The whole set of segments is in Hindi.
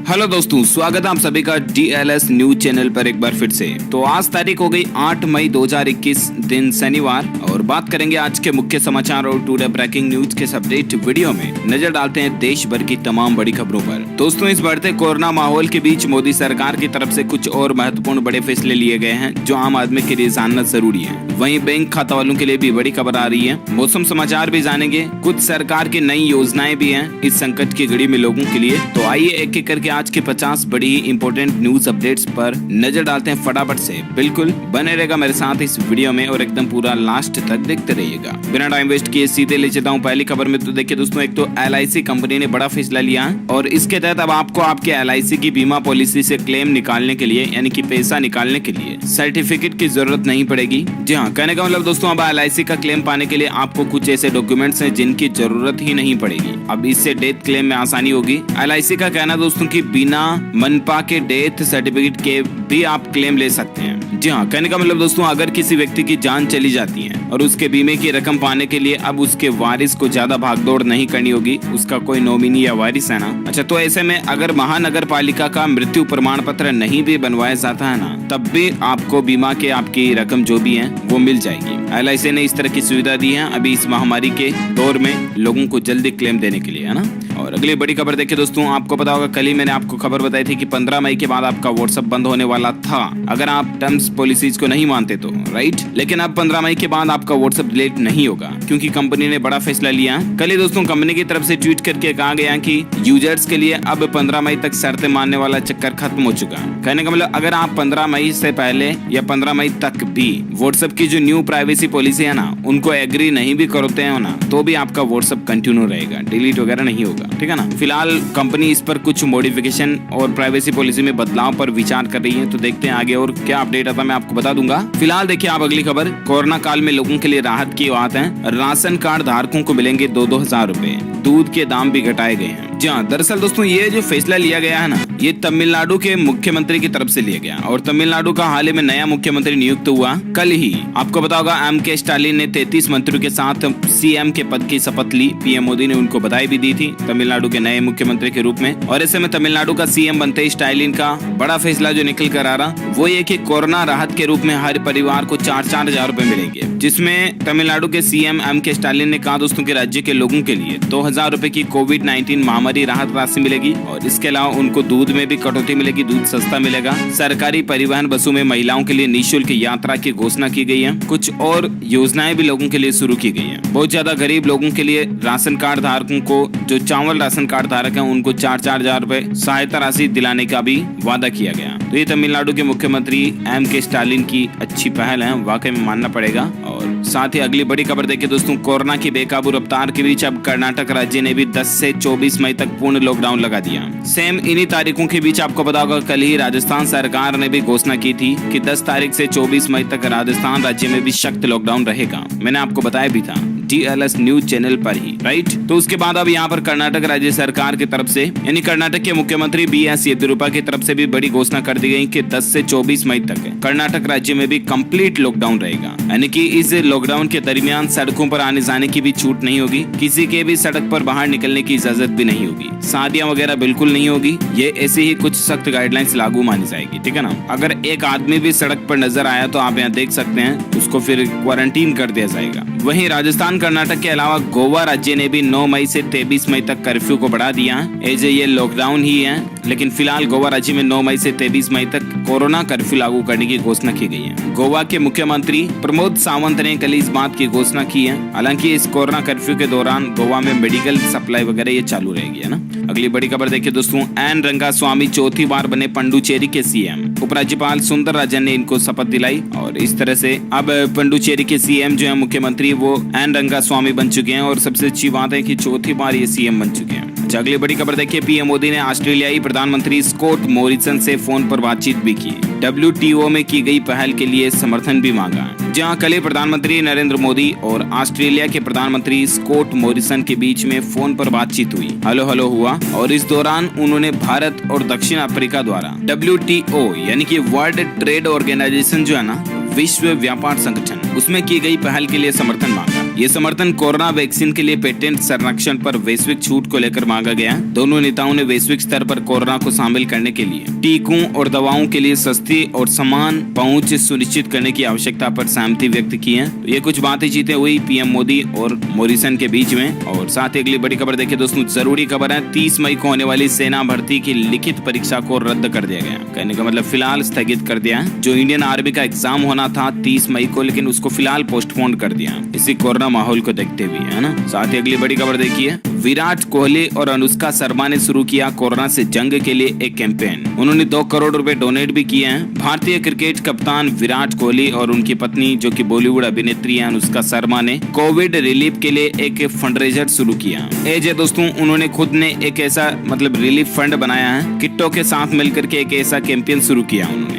हेलो दोस्तों, स्वागत है आप सभी का DLS न्यूज चैनल पर एक बार फिर से। तो आज तारीख हो गई 8 मई 2021 दिन शनिवार और बात करेंगे आज के मुख्य समाचार और टुडे ब्रेकिंग न्यूज के अपडेट वीडियो में नजर डालते हैं देश भर की तमाम बड़ी खबरों पर। दोस्तों, इस बढ़ते कोरोना माहौल के बीच मोदी सरकार की तरफ से कुछ और महत्वपूर्ण बड़े फैसले लिए गए हैं जो आम आदमी के लिए जानना जरूरी है। वहीं बैंक खाता वालों के लिए भी बड़ी खबर आ रही है। मौसम समाचार भी जानेंगे, कुछ सरकार की नई योजनाएं भी हैं इस संकट की घड़ी में लोगों के लिए। तो आइए एक एक करके आज के 50 बड़ी ही इंपॉर्टेंट न्यूज अपडेट्स पर नजर डालते हैं फटाफट से। बिल्कुल बने रहेगा मेरे साथ इस वीडियो में और एकदम पूरा लास्ट तक देखते रहिएगा। बिना टाइम वेस्ट किए सीधे ले चलता हूँ पहली खबर में। तो देखिए दोस्तों, एक तो LIC कंपनी ने बड़ा फैसला लिया है और इसके तहत अब आपको आपके LIC की बीमा पॉलिसी से क्लेम निकालने के लिए यानी कि पैसा निकालने के लिए सर्टिफिकेट की जरूरत नहीं पड़ेगी। जी हाँ, कहने का मतलब दोस्तों, अब LIC का क्लेम पाने के लिए आपको कुछ ऐसे डॉक्यूमेंट्स हैं जिनकी जरूरत ही नहीं पड़ेगी। अब इससे डेथ क्लेम में आसानी होगी। LIC का कहना दोस्तों कि बिना मनपा के डेथ सर्टिफिकेट के भी आप क्लेम ले सकते हैं। जी हाँ, कहने का मतलब दोस्तों, अगर किसी व्यक्ति की जान चली जाती है और उसके बीमे की रकम पाने के लिए अब उसके वारिस को ज्यादा भागदौड़ नहीं करनी होगी, उसका कोई नॉमिनी या वारिस है ना। अच्छा, तो ऐसे में अगर महानगर पालिका का मृत्यु प्रमाण पत्र नहीं भी बनवाया जाता है ना, तब भी आपको बीमा के आपकी रकम जो भी है वो मिल जाएगी। LIC ने इस तरह की सुविधा दी है अभी इस महामारी के दौर में लोगों को जल्दी क्लेम देने के लिए, है ना। और अगली बड़ी खबर देखिए दोस्तों, आपको पता होगा कल ही मैंने आपको खबर बताई थी कि 15 मई के बाद आपका व्हाट्सएप बंद होने वाला था अगर आप टर्म्स पॉलिसीज को नहीं मानते तो, राइट। लेकिन अब 15 मई के बाद आपका व्हाट्सएप डिलीट नहीं होगा क्योंकि कंपनी ने बड़ा फैसला लिया। कल ही दोस्तों कंपनी की तरफ से ट्वीट करके कहा गया कि यूजर्स के लिए अब 15 मई तक शर्तें मानने वाला चक्कर खत्म हो चुका है। कहने का मतलब अगर आप 15 मई से पहले या 15 मई तक भी व्हाट्सएप की जो न्यू प्राइवेसी पॉलिसी है ना, उनको एग्री नहीं भी करते हैं ना, तो भी आपका व्हाट्सएप कंटिन्यू रहेगा, डिलीट वगैरह नहीं होगा, ठीक है ना। फिलहाल कंपनी इस पर कुछ मॉडिफिकेशन और प्राइवेसी पॉलिसी में बदलाव पर विचार कर रही है। तो देखते हैं आगे और क्या अपडेट आता है, मैं आपको बता दूंगा। फिलहाल देखिए आप अगली खबर, कोरोना काल में लोगों के लिए राहत की बात है। राशन कार्ड धारकों को मिलेंगे 2-2 हजार रुपए। दूध के दाम भी घटाए गए हैं। जी हाँ, दरअसल दोस्तों ये जो फैसला लिया गया है ना, ये तमिलनाडु के मुख्यमंत्री की तरफ से लिया गया और तमिलनाडु का हाल ही में नया मुख्यमंत्री नियुक्त हुआ कल ही। आपको पता होगा MK स्टालिन ने 33 मंत्रियों के साथ CM के पद की शपथ ली। PM मोदी ने उनको बधाई भी दी थी तमिलनाडु के नए मुख्यमंत्री के रूप में। और ऐसे में तमिलनाडु का CM बनते स्टालिन का बड़ा फैसला जो निकल कर आ रहा वो ये कि कोरोना राहत के रूप में हर परिवार को 4-4 हजार रुपए मिलेंगे, जिसमें तमिलनाडु के CM MK स्टालिन ने कहा दोस्तों कि राज्य के लोगों के लिए 2,000 रुपए की कोविड-19 महामारी राहत राशि मिलेगी और इसके अलावा उनको दूध में भी कटौती मिलेगी, दूध सस्ता मिलेगा। सरकारी परिवहन बसों में महिलाओं के लिए निःशुल्क यात्रा की घोषणा की गई है। कुछ और योजनाएं भी लोगों के लिए शुरू की गई हैं। बहुत ज्यादा गरीब लोगों के लिए राशन कार्ड धारकों को, जो चावल राशन कार्ड धारक हैं, उनको 4-4 हजार रुपए सहायता राशि दिलाने का भी वादा किया गया। तो ये तमिलनाडु के मुख्यमंत्री MK स्टालिन की अच्छी पहल है, वाकई में मानना पड़ेगा। और साथ ही अगली बड़ी खबर देखिए दोस्तों, कोरोना की बेकाबू रफ्तार के बीच अब कर्नाटक राज्य ने भी 10 से 24 मई तक पूर्ण लॉकडाउन लगा दिया। सेम इन्हीं तारीखों के बीच आपको पता होगा कल ही राजस्थान सरकार ने भी घोषणा की थी कि 10 तारीख से 24 मई तक राजस्थान राज्य में भी सख्त लॉकडाउन रहेगा। मैंने आपको बताया भी था DLS न्यूज चैनल पर ही, राइट। तो उसके बाद अब यहाँ पर कर्नाटक राज्य सरकार की तरफ से यानी कर्नाटक के मुख्यमंत्री BS येदियुरप्पा की तरफ से भी बड़ी घोषणा कर दी गई कि 10 से 24 मई तक कर्नाटक राज्य में भी कंप्लीट लॉकडाउन रहेगा। यानी कि इस लॉकडाउन के दरमियान सड़कों पर आने जाने की भी छूट नहीं होगी, किसी के भी सड़क पर बाहर निकलने की इजाजत भी नहीं होगी, शादियां वगैरह बिल्कुल नहीं होगी। ये ऐसी ही कुछ सख्त गाइडलाइंस लागू मानी जाएगी, ठीक है ना। अगर एक आदमी भी सड़क पर नजर आया तो आप यहाँ देख सकते हैं, उसको फिर क्वारंटीन कर दिया जाएगा। वहीं राजस्थान कर्नाटक के अलावा गोवा राज्य ने भी 9 मई से 23 मई तक कर्फ्यू को बढ़ा दिया है। ये लॉकडाउन ही है, लेकिन फिलहाल गोवा राज्य में 9 मई से 23 मई तक कोरोना कर्फ्यू लागू करने की घोषणा की गई है। गोवा के मुख्यमंत्री प्रमोद सावंत ने कल इस बात की घोषणा की है। हालांकि इस कोरोना कर्फ्यू के दौरान गोवा में मेडिकल सप्लाई वगैरह ये चालू रहेगी, है ना। अगली बड़ी खबर देखिए दोस्तों, एन रंगास्वामी चौथी बार बने पुडुचेरी के CM। उपराज्यपाल सुंदरराजन ने इनको शपथ दिलाई और इस तरह से अब पुडुचेरी के CM जो है मुख्यमंत्री वो एन रंगास्वामी बन चुके हैं और सबसे अच्छी बात है कि चौथी बार ये CM बन चुके हैं। अगली बड़ी खबर देखिए, PM मोदी ने ऑस्ट्रेलियाई प्रधानमंत्री स्कॉट मॉरिसन से फोन पर बातचीत भी की। WTO में की गई पहल के लिए समर्थन भी मांगा। जहां कल प्रधानमंत्री नरेंद्र मोदी और ऑस्ट्रेलिया के प्रधानमंत्री स्कॉट मॉरिसन के बीच में फोन पर बातचीत हुई, हेलो हुआ। और इस दौरान उन्होंने भारत और दक्षिण अफ्रीका द्वारा WTO यानी कि वर्ल्ड ट्रेड ऑर्गेनाइजेशन जो है ना, विश्व व्यापार संगठन, उसमें की गई पहल के लिए समर्थन मांगा। ये समर्थन कोरोना वैक्सीन के लिए पेटेंट संरक्षण पर वैश्विक छूट को लेकर मांगा गया। दोनों नेताओं ने वैश्विक स्तर पर कोरोना को शामिल करने के लिए टीकों और दवाओं के लिए सस्ती और समान पहुंच सुनिश्चित करने की आवश्यकता पर सहमति व्यक्त की है। तो ये कुछ बातचीतें हुई पीएम मोदी और मोरिसन के बीच में। और साथ ही अगली बड़ी खबर देखिए दोस्तों, जरूरी खबर है, 30 मई को होने वाली सेना भर्ती की लिखित परीक्षा को रद्द कर दिया गया। कहने का मतलब फिलहाल स्थगित कर दिया है। जो इंडियन आर्मी का एग्जाम होना था 30 मई को, लेकिन उसको फिलहाल पोस्टपोन कर दिया इसी कोरोना माहौल को देखते हुए, है ना। साथ ही अगली बड़ी खबर देखिए, विराट कोहली और अनुष्का शर्मा ने शुरू किया कोरोना से जंग के लिए एक कैंपेन। उन्होंने 2 करोड़ रुपए डोनेट भी किए हैं। भारतीय क्रिकेट कप्तान विराट कोहली और उनकी पत्नी जो कि बॉलीवुड अभिनेत्री है अनुष्का शर्मा ने कोविड रिलीफ के लिए एक फंडरेजर शुरू किया। दोस्तों उन्होंने खुद ने एक ऐसा मतलब रिलीफ फंड बनाया है, किट्टो के साथ मिलकर के एक ऐसा कैंपेन शुरू किया उन्होंने,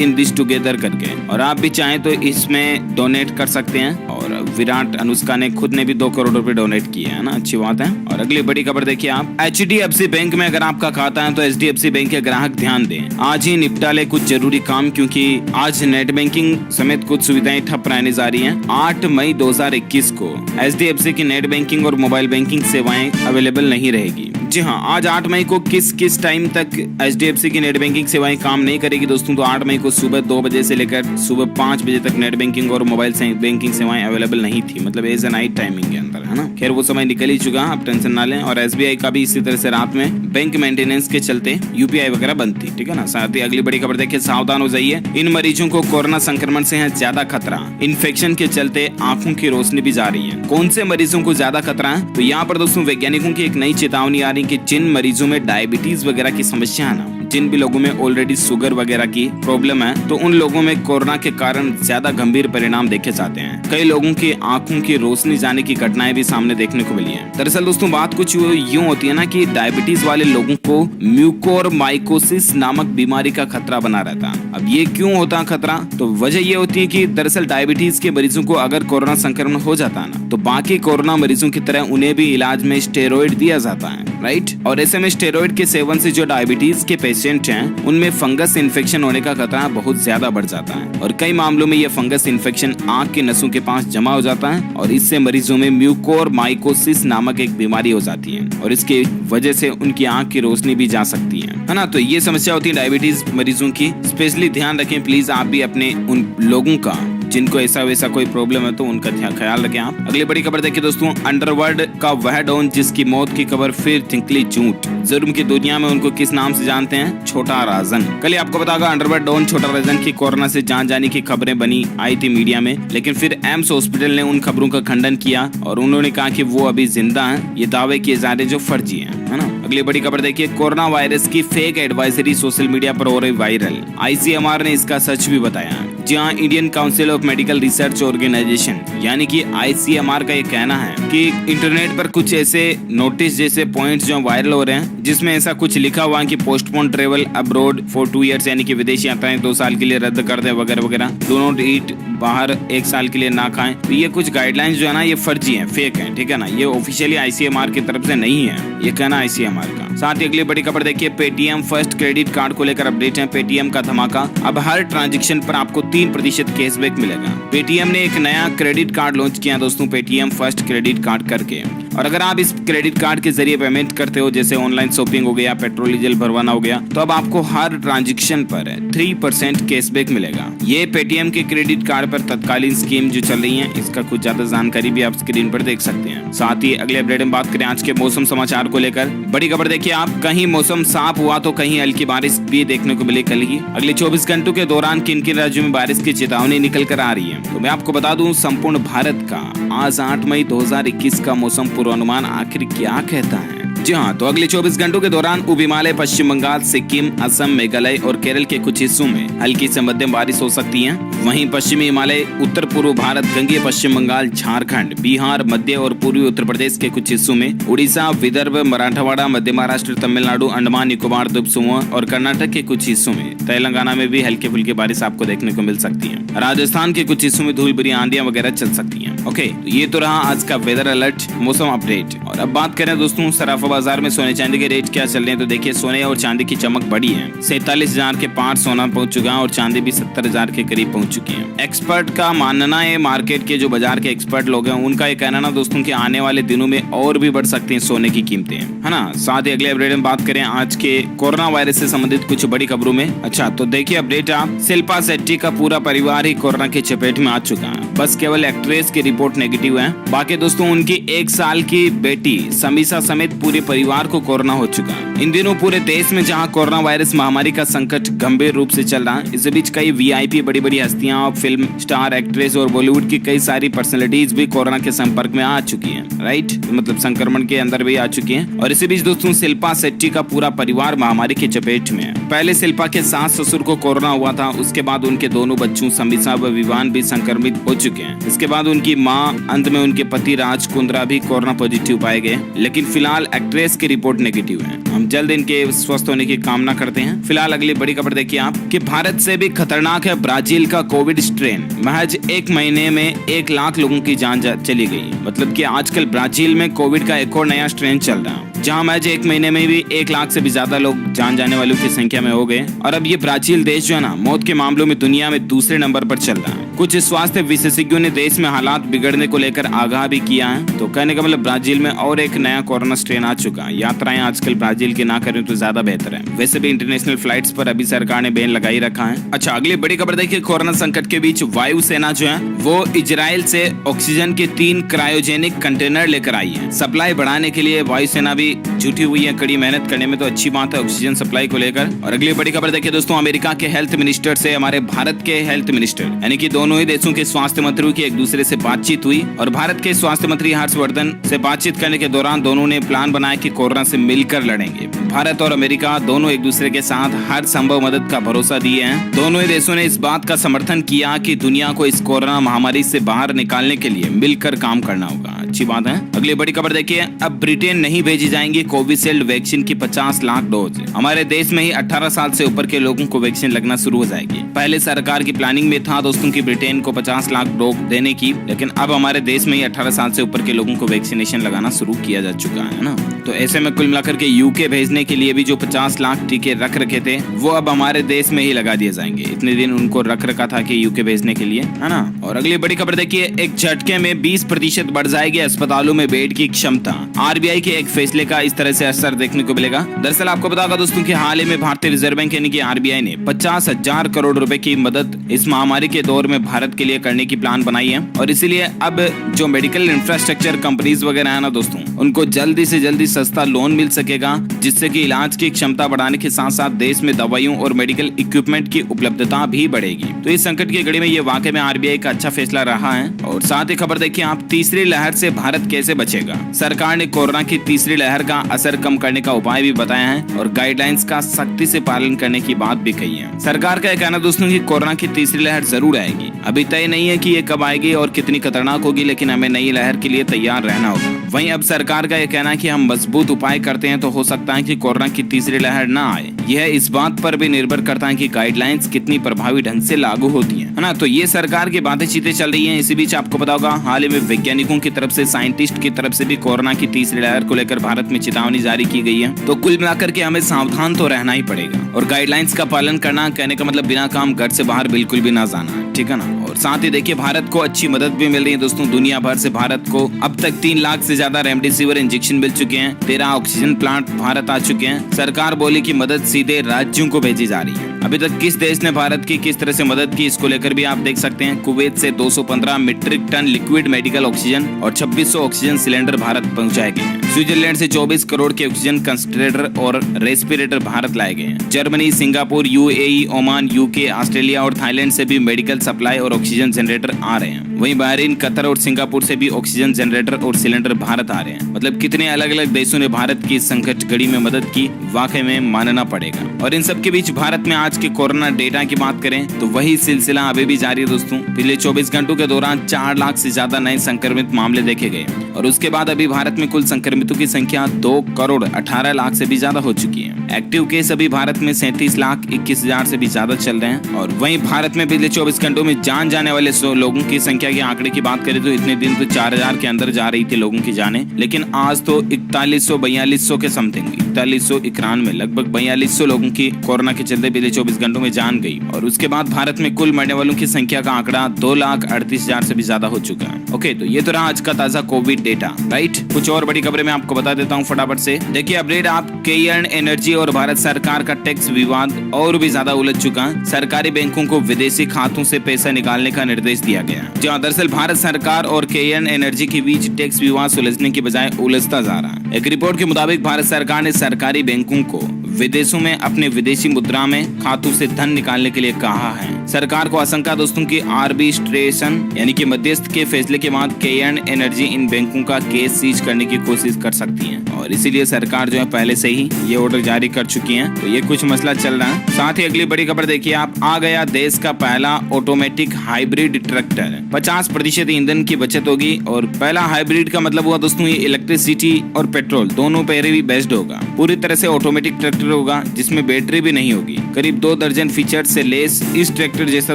#InThisTogether करके। और आप भी चाहें तो इसमें डोनेट कर सकते हैं। और विराट अनुष्का ने खुद ने भी 2 करोड़ रुपए डोनेट किए है ना, अच्छी बात है। और अगली बड़ी खबर देखिए आप, HDFC बैंक में अगर आपका खाता है तो HDFC बैंक के ग्राहक ध्यान दें, आज ही निपटा ले कुछ जरूरी काम, क्योंकि आज नेट बैंकिंग समेत कुछ सुविधाएं ठप रहने जा रही हैं। 8 मई 2021 को HDFC की नेट बैंकिंग और मोबाइल बैंकिंग सेवाएं अवेलेबल नहीं रहेगी। जी हाँ, आज 8 मई को किस टाइम तक HDFC की नेट बैंकिंग सेवाएं काम नहीं करेगी दोस्तों। तो 8 मई को सुबह 2 बजे से लेकर सुबह 5 बजे तक नेट बैंकिंग और मोबाइल बैंकिंग सेवाएं अवेलेबल नहीं थी, मतलब एज ए नाइट टाइमिंग के अंदर, है ना। खैर वो समय निकल ही चुका, आप टेंशन ना लें। और SBI का भी इसी तरह से रात में बैंक मेंटेनेंस के चलते UPI वगैरह बंद थी, ठीक है ना। साथ ही अगली बड़ी खबर देखिए, सावधान हो जाइए, इन मरीजों को कोरोना संक्रमण से है ज्यादा खतरा। इन्फेक्शन के चलते आंखों की रोशनी भी जा रही है। कौन से मरीजों को ज्यादा खतरा है? तो यहाँ पर दोस्तों वैज्ञानिकों की एक नई चेतावनी आ रही है कि जिन मरीजों में डायबिटीज वगैरह की समस्या है ना, जिन भी लोगों में ऑलरेडी शुगर वगैरह की प्रॉब्लम है, तो उन लोगों में कोरोना के कारण ज्यादा गंभीर परिणाम देखे जाते हैं। कई लोगों की आंखों की रोशनी जाने की घटनाएं भी सामने देखने को मिली है। दरअसल दोस्तों बात कुछ यूं होती है ना कि डायबिटीज वाले लोगों को म्यूकोरमाइकोसिस नामक बीमारी का खतरा बना रहता है। अब ये क्यों होता है खतरा? तो वजह ये होती है कि दरअसल डायबिटीज के मरीजों को अगर कोरोना संक्रमण हो जाता है ना, तो बाकी कोरोना मरीजों की तरह उन्हें भी इलाज में स्टेरॉइड दिया जाता है, राइट। और ऐसे में स्टेरॉइड के सेवन से जो डायबिटीज के पेशेंट हैं उनमें फंगस इन्फेक्शन होने का खतरा बहुत ज्यादा बढ़ जाता है। और कई मामलों में यह फंगस इन्फेक्शन आंख के नसों के पास जमा हो जाता है और इससे मरीजों में म्यूकोरमाइकोसिस नामक एक बीमारी हो जाती है और इसके वजह से उनकी आंख की रोशनी भी जा सकती है ना। तो ये समस्या होती है डायबिटीज मरीजों की। स्पेशली ध्यान रखें प्लीज, आप भी अपने उन लोगों का जिनको ऐसा वैसा कोई प्रॉब्लम है तो उनका ख्याल रखें आप। अगली बड़ी खबर देखिए दोस्तों, अंडरवर्ल्ड का वह डॉन जिसकी मौत की खबर फिर निकली झूठ। जुर्म की दुनिया में उनको किस नाम से जानते हैं? छोटा राजन। कल आपको पता होगा अंडरवर्ल्ड डॉन छोटा राजन की कोरोना से जान जाने की खबरें बनी आई थी मीडिया में, लेकिन फिर एम्स हॉस्पिटल ने उन खबरों का खंडन किया और उन्होंने कहा कि वो अभी जिंदा हैं। ये दावे किए जा रहे जो फर्जी हैं, है ना। अगली बड़ी खबर देखिए, कोरोना वायरस की फेक एडवाइजरी सोशल मीडिया पर हो रही वायरल। ICMR ने इसका सच भी बताया। जी हाँ, Indian council of medical research organisation यानी कि ICMR का ये कहना है कि इंटरनेट पर कुछ ऐसे नोटिस जैसे पॉइंट्स जो वायरल हो रहे हैं जिसमें ऐसा कुछ लिखा हुआ है कि postpone travel abroad for 2 years यानी कि विदेश यात्राएं 2 साल के लिए रद्द कर दे वगैरह वगैरह। डू नॉट ईट, बाहर 1 साल के लिए ना खाएं। तो ये कुछ गाइडलाइंस जो है ना ये फर्जी हैं, फेक हैं, ठीक है ना। ये ऑफिशियली ICMR की तरफ से नहीं है, ये कहना ICMR का। साथ ही अगली बड़ी खबर देखिए, पेटीएम फर्स्ट क्रेडिट कार्ड को लेकर अपडेट है। पेटीएम का धमाका, अब हर ट्रांजैक्शन पर आपको 3% कैशबैक मिलेगा। पेटीएम ने एक नया क्रेडिट कार्ड लॉन्च किया दोस्तों, पेटीएम फर्स्ट क्रेडिट कार्ड करके। और अगर आप इस क्रेडिट कार्ड के जरिए पेमेंट करते हो, जैसे ऑनलाइन शॉपिंग हो गया, पेट्रोल डीजल भरवाना हो गया, तो अब आपको हर ट्रांजैक्शन पर 3% कैशबैक मिलेगा। ये पेटीएम के क्रेडिट कार्ड पर तत्कालीन स्कीम जो चल रही है, इसका कुछ ज्यादा जानकारी भी आप स्क्रीन पर देख सकते हैं। साथ ही अगले अपडेट में बात करें आज के मौसम समाचार को लेकर। बड़ी खबर देखिए आप, कहीं मौसम साफ हुआ तो कहीं हल्की बारिश भी देखने को मिली कल ही। अगले 24 घंटों के दौरान किन किन राज्यों में बारिश की चेतावनी निकल कर आ रही है, तो मैं आपको बता दूं संपूर्ण भारत का आज 8 मई 2021 का मौसम पूर्वानुमान आखिर क्या कहता है। जी हाँ, तो अगले 24 घंटों के दौरान उप हिमालय, पश्चिम बंगाल, सिक्किम, असम, मेघालय और केरल के कुछ हिस्सों में हल्की से मध्यम बारिश हो सकती है। वहीं पश्चिमी हिमालय, उत्तर पूर्व भारत, गंगेय पश्चिम बंगाल, झारखंड, बिहार, मध्य और पूर्वी उत्तर प्रदेश के कुछ हिस्सों में, उड़ीसा, विदर्भ, मराठवाड़ा, मध्य महाराष्ट्र, तमिलनाडु, अंडमान निकोबार द्वीप समूह और कर्नाटक के कुछ हिस्सों में, तेलंगाना में भी हल्की फुल्की बारिश आपको देखने को मिल सकती है। राजस्थान के कुछ हिस्सों में धूल भरी आंधियां वगैरह चल सकती है। ओके, तो ये तो रहा आज का वेदर अलर्ट, मौसम अपडेट। और अब बात करें दोस्तों सराफा बाजार में सोने चांदी के रेट क्या चल रहे हैं, तो देखिए सोने और चांदी की चमक बढ़ी है। 47,000 के पार सोना पहुंच चुका है और चांदी भी 70,000 के करीब पहुंच चुकी है। एक्सपर्ट का मानना है, मार्केट के जो बाजार के एक्सपर्ट लोग हैं उनका ये कहना ना दोस्तों कि आने वाले दिनों में और भी बढ़ सकती हैं सोने की कीमतें, है ना। साथ ही अगले अपडेट में बात करें आज के कोरोना वायरस से संबंधित कुछ बड़ी खबरों में। अच्छा तो देखिए अपडेट, आप शिल्पा शेट्टी का पूरा परिवार ही कोरोना की चपेट में आ चुका है। बस केवल एक्ट्रेस की रिपोर्ट नेगेटिव है। बाकी दोस्तों उनकी 1 साल की बेटी समीसा समेत पूरे परिवार को कोरोना हो चुका है। इन दिनों पूरे देश में जहां कोरोना वायरस महामारी का संकट गंभीर रूप से चल रहा है, इस बीच कई वीआईपी बड़ी बड़ी हस्तियां, फिल्म स्टार, एक्ट्रेस और बॉलीवुड की कई सारी पर्सनैलिटीज भी कोरोना के संपर्क में आ चुकी हैं, राइट, मतलब संक्रमण के अंदर भी आ चुकी हैं। और इसी बीच दोस्तों शिल्पा शेट्टी का पूरा परिवार महामारी की चपेट में है। पहले शिल्पा के सास ससुर को कोरोना हुआ था, उसके बाद उनके दोनों बच्चों समीसा व विवान भी संक्रमित हो चुके हैं। इसके बाद उनकी मां, अंत में उनके पति राज कुंद्रा भी कोरोना पॉजिटिव पाए गए, लेकिन फिलहाल एक्ट्रेस की रिपोर्ट नेगेटिव है। हम जल्द इनके स्वस्थ होने की कामना करते हैं। फिलहाल अगली बड़ी खबर देखिए आप कि भारत से भी खतरनाक है ब्राजील का कोविड स्ट्रेन। महज 1 महीने में 1 लाख लोगों की जान चली गई। मतलब कि आजकल ब्राजील में कोविड का एक और नया स्ट्रेन चल रहा है, जहां महज 1 महीने में भी 1 लाख से भी ज्यादा लोग जान जाने वालों की संख्या में हो गए। और अब ये ब्राजील देश जो है ना, मौत के मामलों में दुनिया में दूसरे नंबर पर चल रहा है। कुछ स्वास्थ्य विशेषज्ञों ने देश में हालात बिगड़ने को लेकर आगाह भी किया है। तो कहने का मतलब ब्राजील में और एक नया कोरोना स्ट्रेन आ चुका है। यात्राएं आजकल ब्राजील की ना करें तो ज्यादा बेहतर है। वैसे भी इंटरनेशनल फ्लाइट्स पर अभी सरकार ने बैन लगाई रखा है। अच्छा अगली बड़ी खबर देखिए, कोरोना संकट के बीच वायुसेना जो है वो इजराइल से ऑक्सीजन के 3 क्रायोजेनिक कंटेनर लेकर आई है। सप्लाई बढ़ाने के लिए वायुसेना भी जुटी हुई है, कड़ी मेहनत करने में, तो अच्छी बात है ऑक्सीजन सप्लाई को लेकर। और अगली बड़ी खबर देखिए दोस्तों, अमेरिका के हेल्थ मिनिस्टर से हमारे भारत के हेल्थ मिनिस्टर यानी कि दोनों ही देशों के स्वास्थ्य मंत्रियों की एक दूसरे से बातचीत हुई। और भारत के स्वास्थ्य मंत्री हर्षवर्धन से बातचीत करने के दौरान दोनों ने प्लान बनाया कि कोरोना से मिलकर लड़ेंगे। भारत और अमेरिका दोनों एक दूसरे के साथ हर संभव मदद का भरोसा दिए हैं। दोनों ही देशों ने इस बात का समर्थन किया कि दुनिया को इस कोरोना महामारी से बाहर निकालने के लिए मिलकर काम करना होगा। अच्छी बात है। अगली बड़ी खबर देखिए, अब ब्रिटेन नहीं भेजी जाएंगी कोविशील्ड वैक्सीन की 50 लाख डोज। हमारे देश में ही 18 साल से ऊपर के लोगों को वैक्सीन लगना शुरू हो जाएगी। पहले सरकार की प्लानिंग में था दोस्तों की ब्रिटेन को 50 लाख डोज देने की, लेकिन अब हमारे देश में ही 18 साल से ऊपर के लोगों को वैक्सीनेशन लगाना शुरू किया जा चुका है ना। तो ऐसे में कुल मिलाकर के यूके भेजने के लिए भी जो 50 लाख टीके रख रखे थे वो अब हमारे देश में ही लगा दिए जाएंगे। इतने दिन उनको रख रखा था कि यूके भेजने के लिए, है ना। और अगली बड़ी खबर देखिए, एक झटके में 20% बढ़ जाएगी अस्पतालों में बेड की क्षमता। आरबीआई के एक फैसले का इस तरह से असर देखने को मिलेगा। दरअसल आपको बताऊंगा दोस्तों कि हाल ही में भारतीय रिजर्व बैंक यानी कि आरबीआई ने 50,000 करोड़ रुपए की मदद इस महामारी के दौर में भारत के लिए करने की प्लान बनाई है। और इसीलिए अब जो मेडिकल इंफ्रास्ट्रक्चर कंपनीज वगैरह है ना दोस्तों, उनको जल्दी से जल्दी सस्ता लोन मिल सकेगा, जिससे कि इलाज की क्षमता बढ़ाने के साथ साथ देश में दवाइयों और मेडिकल इक्विपमेंट की उपलब्धता भी बढ़ेगी। तो इस संकट की घड़ी में ये वाकई में आरबीआई का अच्छा फैसला रहा है। और साथ ही खबर देखिए आप, तीसरी लहर से भारत कैसे बचेगा। सरकार ने कोरोना की तीसरी लहर का असर कम करने का उपाय भी बताया है और गाइडलाइंस का सख्ती से पालन करने की बात भी कही है। सरकार का कहना दोस्तों कि कोरोना की तीसरी लहर जरूर आएगी। अभी तय नहीं है कि ये कब आएगी और कितनी खतरनाक होगी, लेकिन हमें नई लहर के लिए तैयार रहना होगा। वहीं अब सरकार का यह कहना है कि हम मजबूत उपाय करते हैं तो हो सकता है कि कोरोना की तीसरी लहर ना आए। यह इस बात पर भी निर्भर करता है कि गाइडलाइंस कितनी प्रभावी ढंग से लागू होती है ना। तो ये सरकार की बातें चीतें चल रही हैं। इसी बीच आपको पता होगा हाल ही में वैज्ञानिकों की तरफ से, साइंटिस्ट की तरफ से भी कोरोना की तीसरी लहर को लेकर भारत में चेतावनी जारी की गई है। तो कुल मिलाकर के हमें सावधान तो रहना ही पड़ेगा और गाइडलाइंस का पालन करना, कहने का मतलब बिना काम घर से बाहर बिल्कुल भी ना जाना, ठीक है ना। और साथ ही देखिए भारत को अच्छी मदद भी मिल रही है दोस्तों। दुनिया भर से भारत को अब तक 3 लाख से ज्यादा रेमडेसिविर इंजेक्शन मिल चुके हैं। 13 ऑक्सीजन प्लांट भारत आ चुके हैं। सरकार बोली कि मदद सीधे राज्यों को भेजी जा रही है। अभी तक किस देश ने भारत की किस तरह से मदद की, इसको लेकर भी आप देख सकते हैं। कुवैत से 215 metric tonne liquid medical oxygen और 2600 ऑक्सीजन सिलेंडर भारत पहुंचाए गए हैं। स्विट्जरलैंड से 24 करोड़ के ऑक्सीजन कंसंट्रेटर और रेस्पिरेटर भारत लाए गए हैं। Germany, Singapore, UAE, Oman, UK, Australia और थाईलैंड से भी मेडिकल सप्लाई और ऑक्सीजन जनरेटर आ रहे हैं। वहीं बहरीन, कतर और सिंगापुर से भी ऑक्सीजन जनरेटर और सिलेंडर भारत आ रहे हैं। मतलब कितने अलग अलग देशों ने भारत की संकट घड़ी में मदद की, वाकई में मानना पड़ेगा। और इन सब के बीच भारत में आज के कोरोना डेटा की बात करें तो वही सिलसिला अभी भी जारी है दोस्तों। पिछले 24 घंटों के दौरान 4 लाख से ज्यादा नए संक्रमित मामले देखे गए और उसके बाद अभी भारत में कुल संक्रमित संक्रमितों की संख्या 2,18,00,000 से भी ज्यादा हो चुकी है। एक्टिव केस अभी भारत में 37,21,000 से भी ज्यादा चल रहे हैं। और वहीं भारत में पिछले 24 घंटों में जान जाने वाले लोगों की संख्या के आंकड़े की बात करें तो इतने दिन तो 4,000 के अंदर जा रही थी लोगों की जाने, लेकिन आज तो 4100-4200 के समथिंग 4191 लगभग 4200 लोगों की कोरोना के चलते पिछले 24 घंटों में जान गई। और उसके बाद भारत में कुल मरने वालों की संख्या का आंकड़ा 2,38,000 से भी ज्यादा हो चुका है। ओके, तो ये तो रहा आज का ताजा कोविड डेटा, राइट। कुछ और बड़ी खबरें मैं आपको बता देता हूँ फटाफट से। देखिए अपडेट, आप केयर्न एनर्जी और भारत सरकार का टैक्स विवाद और भी ज्यादा उलझ चुका है। सरकारी बैंकों को विदेशी खातों से पैसा निकालने का निर्देश दिया गया। जहाँ दरअसल भारत सरकार और केयर्न एनर्जी के बीच टैक्स विवाद सुलझने की बजाय उलझता जा रहा है। एक रिपोर्ट के मुताबिक भारत सरकार ने सरकारी बैंकों को विदेशों में अपने विदेशी मुद्रा में खातों से धन निकालने के लिए कहा है। सरकार को आशंका दोस्तों की आर्बिट्रेशन यानी कि मध्यस्थ के फैसले के बाद केयर्न एनर्जी इन बैंकों का केस सीज करने की कोशिश कर सकती है और इसीलिए सरकार जो है पहले से ही ये ऑर्डर जारी कर चुकी है। तो ये कुछ मसला चल रहा है। साथ ही अगली बड़ी खबर देखिए आप, आ गया देश का पहला ऑटोमेटिक हाइब्रिड ट्रैक्टर। 50% ईंधन की बचत होगी। और पहला हाइब्रिड का मतलब हुआ दोस्तों ये इलेक्ट्रिसिटी और पेट्रोल दोनों पर भी बेस्ड होगा। पूरी तरह से ऑटोमेटिक ट्रैक्टर होगा जिसमें बैटरी भी नहीं होगी। करीब 2 दर्जन फीचर से लेस इस ट्रैक्टर जैसा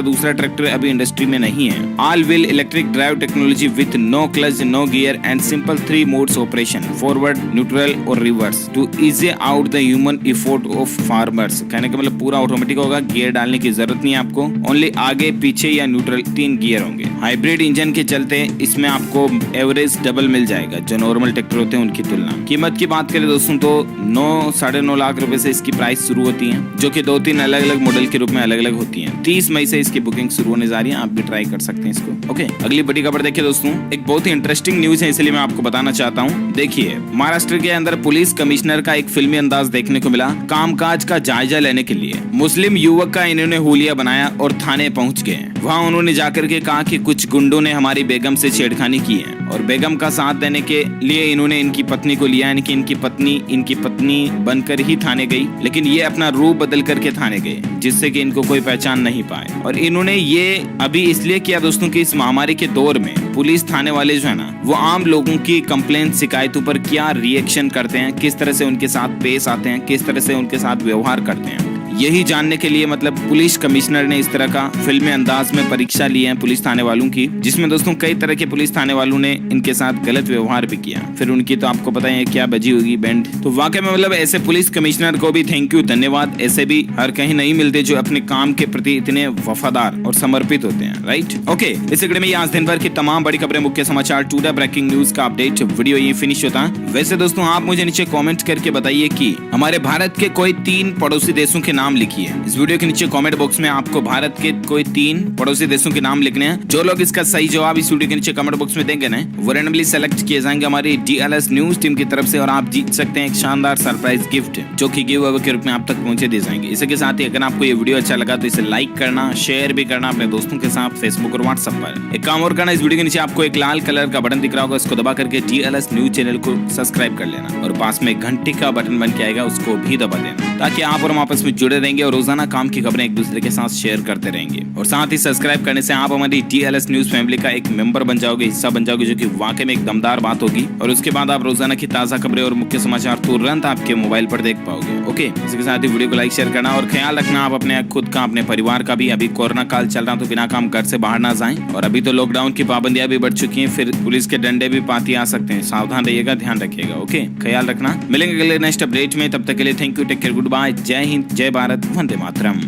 दूसरा ट्रैक्टर अभी इंडस्ट्री में नहीं है। All wheel electric drive technology with no clutch, no gear and simple 3 modes operation, forward, neutral और reverse to easy out the human effort of farmers. कहने का मतलब पूरा ऑटोमेटिक होगा, गियर डालने की जरूरत नहीं है आपको, ओनली आगे पीछे या न्यूट्रल 3 गियर होंगे। हाइब्रिड इंजन के चलते इसमें आपको एवरेज डबल मिल जाएगा जो नॉर्मल ट्रैक्टर होते हैं उनकी तुलना। कीमत की बात करें दोस्तों तो 9-9.5 लाख रुपए से इसकी प्राइस शुरू होती है, जो कि 2-3 अलग अलग मॉडल के रूप में अलग अलग होती है। 30 मई से इसकी बुकिंग शुरू होने जा रही है, आप भी ट्राई कर सकते हैं इसको। ओके, अगली बड़ी खबर देखिए दोस्तों, एक बहुत ही इंटरेस्टिंग न्यूज है इसलिए मैं आपको बताना चाहता हूँ। देखिए महाराष्ट्र के अंदर पुलिस कमिश्नर का एक फिल्मी अंदाज देखने को मिला। कामकाज का जायजा लेने के लिए मुस्लिम युवक का इन्होंने हुलिया बनाया और थाने पहुंच गए। वहां उन्होंने जाकर के कहा कि कुछ गुंडों ने हमारी बेगम से छेड़खानी की है और बेगम का साथ देने के लिए इन्होंने इनकी पत्नी को लिया, यानी कि इनकी पत्नी बनकर ही थाने गई, लेकिन ये अपना रूप बदल करके थाने गए जिससे कि इनको कोई पहचान नहीं पाए। और इन्होंने ये अभी इसलिए किया दोस्तों कि इस महामारी के दौर में पुलिस थाने वाले जो है ना वो आम लोगों की कंप्लेंट शिकायतों पर क्या रिएक्शन करते हैं, किस तरह से उनके साथ पेश आते हैं, किस तरह से उनके साथ व्यवहार करते हैं, यही जानने के लिए मतलब पुलिस कमिश्नर ने इस तरह का फिल्मी अंदाज में परीक्षा ली है पुलिस थाने वालों की, जिसमें दोस्तों कई तरह के पुलिस थाने वालों ने इनके साथ गलत व्यवहार भी किया। फिर उनकी तो आपको पता है क्या बजी होगी बैंड। तो वाकई में मतलब ऐसे पुलिस कमिश्नर को भी थैंक यू, धन्यवाद। ऐसे भी हर कहीं नहीं मिलते जो अपने काम के प्रति इतने वफादार और समर्पित होते हैं, राइट। ओके, इस कड़ी में आज दिन भर की तमाम बड़ी खबरें, मुख्य समाचार, टुडे ब्रेकिंग न्यूज का अपडेट वीडियो ये फिनिश होता है। वैसे दोस्तों आप मुझे नीचे कॉमेंट करके बताइए कि हमारे भारत के कोई 3 पड़ोसी देशों के नाम लिखिए। इस वीडियो के नीचे कमेंट बॉक्स में आपको भारत के कोई 3 पड़ोसी देशों के नाम लिखने हैं। जो लोग इसका सही जवाब इस वीडियो के नीचे कमेंट बॉक्स में देंगे ना वो रैंडमली सेलेक्ट किए जाएंगे हमारी DLS न्यूज टीम की तरफ से और आप जीत सकते हैं एक शानदार सरप्राइज गिफ्ट जो कि गिव अवे के रूप में आप तक पहुंचे दिए जाएंगे। इसके साथ ही अगर आपको ये वीडियो अच्छा लगा तो इसे लाइक करना, शेयर भी करना अपने दोस्तों के साथ फेसबुक और व्हाट्सएप पर। एक काम और करना, इस वीडियो के नीचे आपको एक लाल कलर का बटन दिख रहा होगा, उसको दबा करके DLS न्यूज चैनल को सब्सक्राइब कर लेना और पास में घंटी का बटन बन के आएगा उसको भी दबा देना ताकि आप और हम आपस में जुड़े रहेंगे और रोजाना काम की खबरें एक दूसरे के साथ शेयर करते रहेंगे। और साथ ही सब्सक्राइब करने से आप हमारी DLS न्यूज फैमिली का एक मेंबर बन जाओगे, हिस्सा बन जाओगे, जो कि वाकई में एक दमदार बात होगी। और उसके बाद आप रोजाना की ताजा खबरें और मुख्य समाचार तुरंत आपके मोबाइल पर देख पाओगे। ओके, इसके साथ ही वीडियो को लाइक शेयर करना और ख्याल रखना आप अपने खुद का, अपने परिवार का भी। अभी कोरोना काल चल रहा तो बिना काम घर से बाहर ना जाएं और अभी तो लॉकडाउन की पाबंदियां भी बढ़ चुकी हैं, फिर पुलिस के डंडे भी पाती आ सकते हैं। सावधान रहिएगा, ध्यान रखिएगा। ओके, ख्याल रखना। मिलेंगे अगले नेक्स्ट अपडेट में, तब तक के लिए thank you, take care, good bye, जय हिंद, जय भारत, वंदे मातरम।